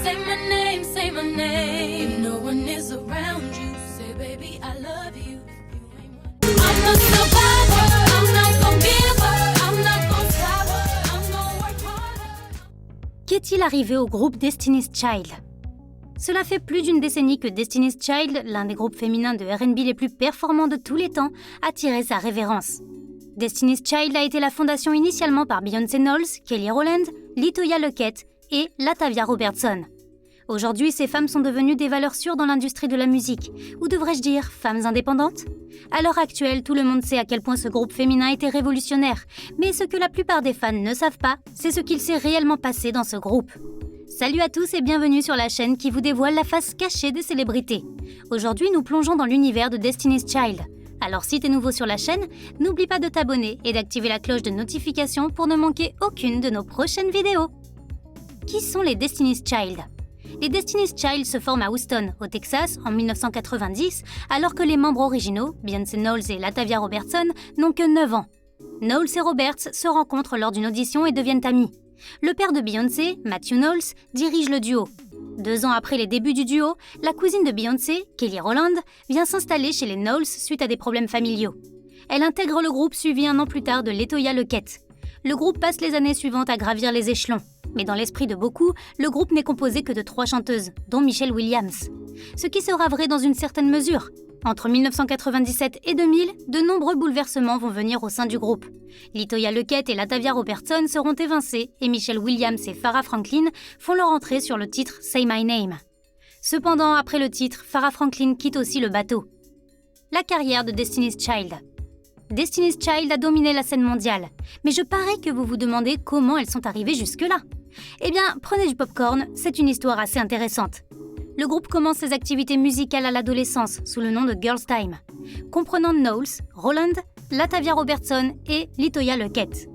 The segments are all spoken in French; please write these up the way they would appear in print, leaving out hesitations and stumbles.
Say my name, say my name. If no one is around you, say baby I love you. I'm a survivor, I'm not gon' give up, I'm not gon' stop, I'm gon' work harder. Qu'est-il arrivé au groupe Destiny's Child ? Cela fait plus d'une décennie que Destiny's Child, l'un des groupes féminins de R&B les plus performants de tous les temps, a tiré sa révérence. Destiny's Child a été la fondation initialement par Beyoncé Knowles, Kelly Rowland, LaToya Luckett et Latavia Robertson. Aujourd'hui, ces femmes sont devenues des valeurs sûres dans l'industrie de la musique, ou devrais-je dire femmes indépendantes ? À l'heure actuelle, tout le monde sait à quel point ce groupe féminin était révolutionnaire, mais ce que la plupart des fans ne savent pas, c'est ce qu'il s'est réellement passé dans ce groupe. Salut à tous et bienvenue sur la chaîne qui vous dévoile la face cachée des célébrités. Aujourd'hui, nous plongeons dans l'univers de Destiny's Child. Alors si t'es nouveau sur la chaîne, n'oublie pas de t'abonner et d'activer la cloche de notification pour ne manquer aucune de nos prochaines vidéos. Qui sont les Destiny's Child ? Les Destiny's Child se forment à Houston, au Texas, en 1990, alors que les membres originaux, Beyoncé Knowles et Latavia Robertson, n'ont que 9 ans. Knowles et Roberts se rencontrent lors d'une audition et deviennent amis. Le père de Beyoncé, Matthew Knowles, dirige le duo. 2 ans après les débuts du duo, la cousine de Beyoncé, Kelly Rowland, vient s'installer chez les Knowles suite à des problèmes familiaux. Elle intègre le groupe suivi 1 an plus tard de LaToya Luckett. Le groupe passe les années suivantes à gravir les échelons. Mais dans l'esprit de beaucoup, le groupe n'est composé que de 3 chanteuses, dont Michelle Williams. Ce qui sera vrai dans une certaine mesure. Entre 1997 et 2000, de nombreux bouleversements vont venir au sein du groupe. LaToya Luckett et Latavia Robertson seront évincées et Michelle Williams et Farrah Franklin font leur entrée sur le titre Say My Name. Cependant, après le titre, Farrah Franklin quitte aussi le bateau. La carrière de Destiny's Child. Destiny's Child a dominé la scène mondiale, mais je parie que vous vous demandez comment elles sont arrivées jusque-là. Eh bien, prenez du popcorn, c'est une histoire assez intéressante. Le groupe commence ses activités musicales à l'adolescence sous le nom de Girls Tyme, comprenant Knowles, Rowland, Latavia Robertson et LaToya Luckett.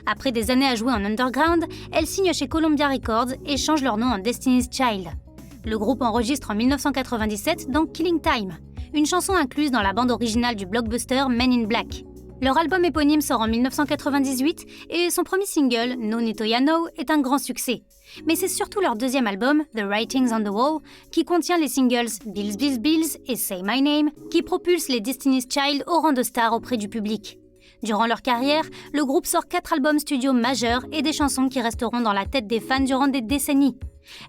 Après des années à jouer en underground, elles signent chez Columbia Records et changent leur nom en Destiny's Child. Le groupe enregistre en 1997 dans Killing Time, une chanson incluse dans la bande originale du blockbuster Men in Black. Leur album éponyme sort en 1998 et son premier single, No LaToya No, est un grand succès. Mais c'est surtout leur deuxième album, The Writings on the Wall, qui contient les singles Bills Bills Bills et Say My Name, qui propulsent les Destiny's Child au rang de stars auprès du public. Durant leur carrière, le groupe sort 4 albums studio majeurs et des chansons qui resteront dans la tête des fans durant des décennies.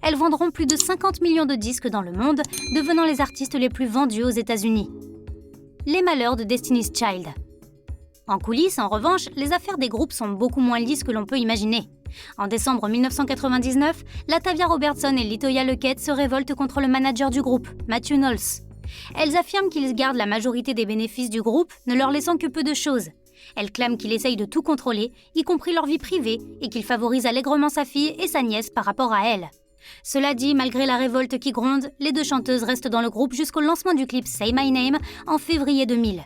Elles vendront plus de 50 millions de disques dans le monde, devenant les artistes les plus vendus aux États-Unis. Les malheurs de Destiny's Child. En coulisses, en revanche, les affaires des groupes sont beaucoup moins lisses que l'on peut imaginer. En décembre 1999, Latavia Robertson et LaToya Luckett se révoltent contre le manager du groupe, Matthew Knowles. Elles affirment qu'ils gardent la majorité des bénéfices du groupe, ne leur laissant que peu de choses. Elles clament qu'il essaye de tout contrôler, y compris leur vie privée, et qu'il favorise allègrement sa fille et sa nièce par rapport à elle. Cela dit, malgré la révolte qui gronde, les 2 chanteuses restent dans le groupe jusqu'au lancement du clip Say My Name en février 2000.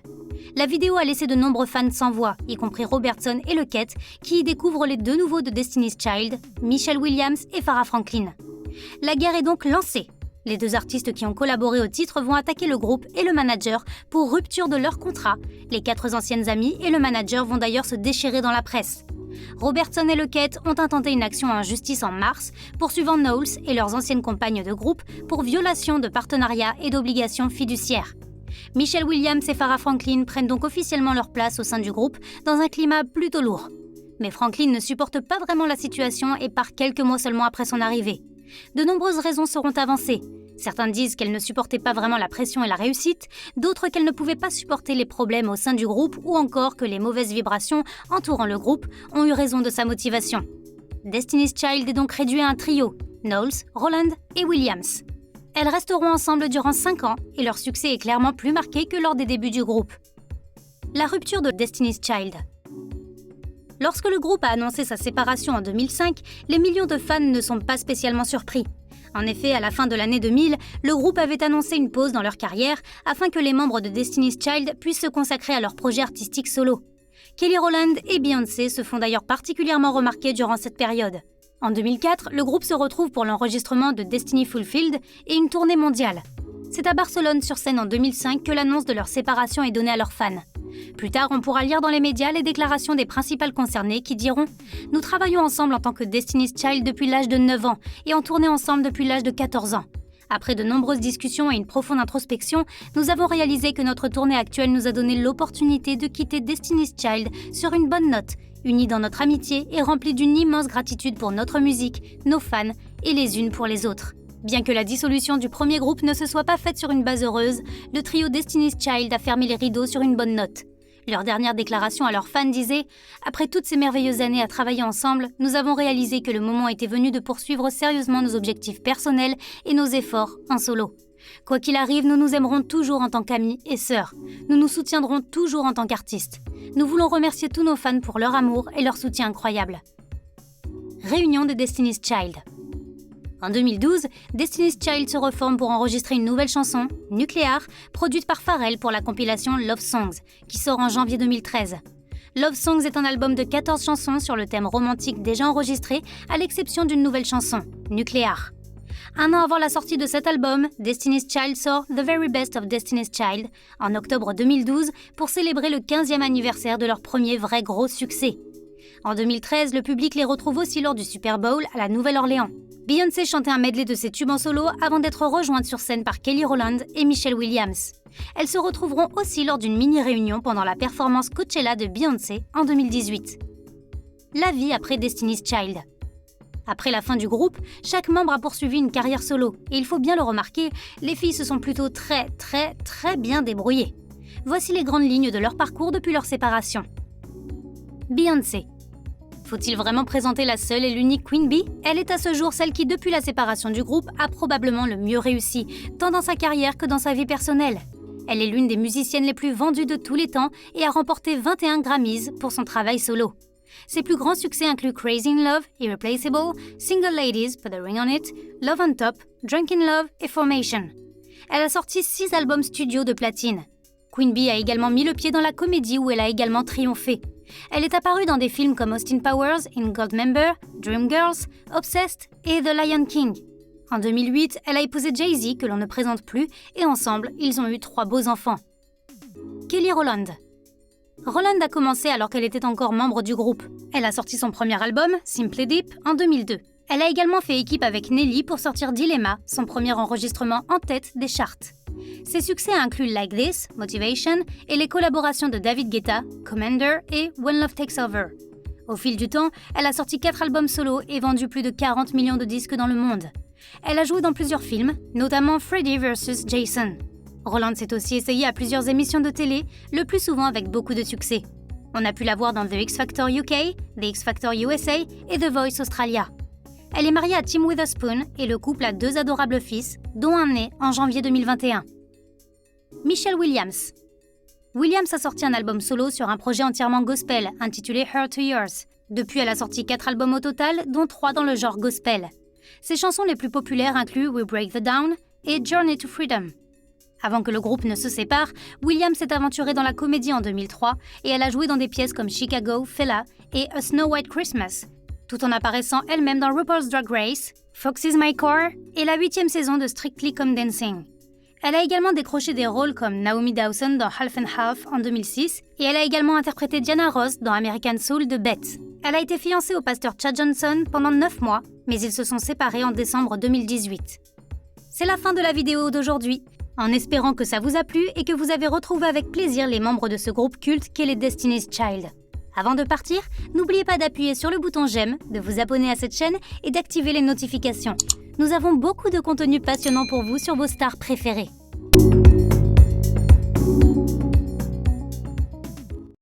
La vidéo a laissé de nombreux fans sans voix, y compris Robertson et Luckett, qui y découvrent les 2 nouveaux de Destiny's Child, Michelle Williams et Farrah Franklin. La guerre est donc lancée. Les 2 artistes qui ont collaboré au titre vont attaquer le groupe et le manager pour rupture de leur contrat. Les 4 anciennes amies et le manager vont d'ailleurs se déchirer dans la presse. Robertson et Luckett ont intenté une action en justice en mars, poursuivant Knowles et leurs anciennes compagnes de groupe pour violation de partenariat et d'obligations fiduciaires. Michelle Williams et Farrah Franklin prennent donc officiellement leur place au sein du groupe dans un climat plutôt lourd. Mais Franklin ne supporte pas vraiment la situation et part quelques mois seulement après son arrivée. De nombreuses raisons seront avancées. Certains disent qu'elle ne supportait pas vraiment la pression et la réussite, d'autres qu'elle ne pouvait pas supporter les problèmes au sein du groupe ou encore que les mauvaises vibrations entourant le groupe ont eu raison de sa motivation. Destiny's Child est donc réduit à un trio, Knowles, Rowland et Williams. Elles resteront ensemble durant 5 ans et leur succès est clairement plus marqué que lors des débuts du groupe. La rupture de Destiny's Child. Lorsque le groupe a annoncé sa séparation en 2005, les millions de fans ne sont pas spécialement surpris. En effet, à la fin de l'année 2000, le groupe avait annoncé une pause dans leur carrière afin que les membres de Destiny's Child puissent se consacrer à leurs projets artistiques solo. Kelly Rowland et Beyoncé se font d'ailleurs particulièrement remarquer durant cette période. En 2004, le groupe se retrouve pour l'enregistrement de Destiny Fulfilled et une tournée mondiale. C'est à Barcelone sur scène en 2005 que l'annonce de leur séparation est donnée à leurs fans. Plus tard, on pourra lire dans les médias les déclarations des principales concernées qui diront « Nous travaillons ensemble en tant que Destiny's Child depuis l'âge de 9 ans et en tournée ensemble depuis l'âge de 14 ans. Après de nombreuses discussions et une profonde introspection, nous avons réalisé que notre tournée actuelle nous a donné l'opportunité de quitter Destiny's Child sur une bonne note, unis dans notre amitié et remplis d'une immense gratitude pour notre musique, nos fans et les unes pour les autres. » Bien que la dissolution du premier groupe ne se soit pas faite sur une base heureuse, le trio Destiny's Child a fermé les rideaux sur une bonne note. Leur dernière déclaration à leurs fans disait « Après toutes ces merveilleuses années à travailler ensemble, nous avons réalisé que le moment était venu de poursuivre sérieusement nos objectifs personnels et nos efforts en solo. Quoi qu'il arrive, nous nous aimerons toujours en tant qu'amis et sœurs. Nous nous soutiendrons toujours en tant qu'artistes. Nous voulons remercier tous nos fans pour leur amour et leur soutien incroyable. » Réunion de Destiny's Child. En 2012, Destiny's Child se reforme pour enregistrer une nouvelle chanson, Nuclear, produite par Pharrell pour la compilation Love Songs, qui sort en janvier 2013. Love Songs est un album de 14 chansons sur le thème romantique déjà enregistré, à l'exception d'une nouvelle chanson, Nuclear. Un an avant la sortie de cet album, Destiny's Child sort The Very Best of Destiny's Child en octobre 2012 pour célébrer le 15e anniversaire de leur premier vrai gros succès. En 2013, le public les retrouve aussi lors du Super Bowl à la Nouvelle-Orléans. Beyoncé chantait un medley de ses tubes en solo avant d'être rejointe sur scène par Kelly Rowland et Michelle Williams. Elles se retrouveront aussi lors d'une mini-réunion pendant la performance Coachella de Beyoncé en 2018. La vie après Destiny's Child. Après la fin du groupe, chaque membre a poursuivi une carrière solo. Et il faut bien le remarquer, les filles se sont plutôt très bien débrouillées. Voici les grandes lignes de leur parcours depuis leur séparation. Beyoncé. Faut-il vraiment présenter la seule et l'unique Queen Bee ? Elle est à ce jour celle qui, depuis la séparation du groupe, a probablement le mieux réussi, tant dans sa carrière que dans sa vie personnelle. Elle est l'une des musiciennes les plus vendues de tous les temps et a remporté 21 Grammys pour son travail solo. Ses plus grands succès incluent Crazy in Love, Irreplaceable, Single Ladies, Put a Ring on It, Love on Top, Drunk in Love et Formation. Elle a sorti 6 albums studio de platine. Queen Bee a également mis le pied dans la comédie où elle a également triomphé. Elle est apparue dans des films comme Austin Powers, In Goldmember, Dreamgirls, Obsessed et The Lion King. En 2008, elle a épousé Jay-Z, que l'on ne présente plus, et ensemble, ils ont eu 3 beaux enfants. Kelly Rowland. Rowland a commencé alors qu'elle était encore membre du groupe. Elle a sorti son premier album, Simply Deep, en 2002. Elle a également fait équipe avec Nelly pour sortir Dilemma, son premier enregistrement en tête des charts. Ses succès incluent Like This, Motivation et les collaborations de David Guetta, Commander et When Love Takes Over. Au fil du temps, elle a sorti 4 albums solo et vendu plus de 40 millions de disques dans le monde. Elle a joué dans plusieurs films, notamment Freddy vs Jason. Rowland s'est aussi essayée à plusieurs émissions de télé, le plus souvent avec beaucoup de succès. On a pu la voir dans The X Factor UK, The X Factor USA et The Voice Australia. Elle est mariée à Tim Witherspoon et le couple a 2 adorables fils, dont un né en janvier 2021. Michelle Williams. Williams a sorti un album solo sur un projet entièrement gospel, intitulé Her to Yours. Depuis, elle a sorti 4 albums au total, dont 3 dans le genre gospel. Ses chansons les plus populaires incluent We Break the Down et Journey to Freedom. Avant que le groupe ne se sépare, Williams s'est aventurée dans la comédie en 2003 et elle a joué dans des pièces comme Chicago, Fela et A Snow White Christmas, tout en apparaissant elle-même dans RuPaul's Drag Race, Fox is My Core et la 8e saison de Strictly Come Dancing. Elle a également décroché des rôles comme Naomi Dawson dans Half and Half en 2006 et elle a également interprété Diana Ross dans American Soul de Bette. Elle a été fiancée au pasteur Chad Johnson pendant 9 mois, mais ils se sont séparés en décembre 2018. C'est la fin de la vidéo d'aujourd'hui, en espérant que ça vous a plu et que vous avez retrouvé avec plaisir les membres de ce groupe culte qu'est les Destiny's Child. Avant de partir, n'oubliez pas d'appuyer sur le bouton j'aime, de vous abonner à cette chaîne et d'activer les notifications. Nous avons beaucoup de contenu passionnant pour vous sur vos stars préférées.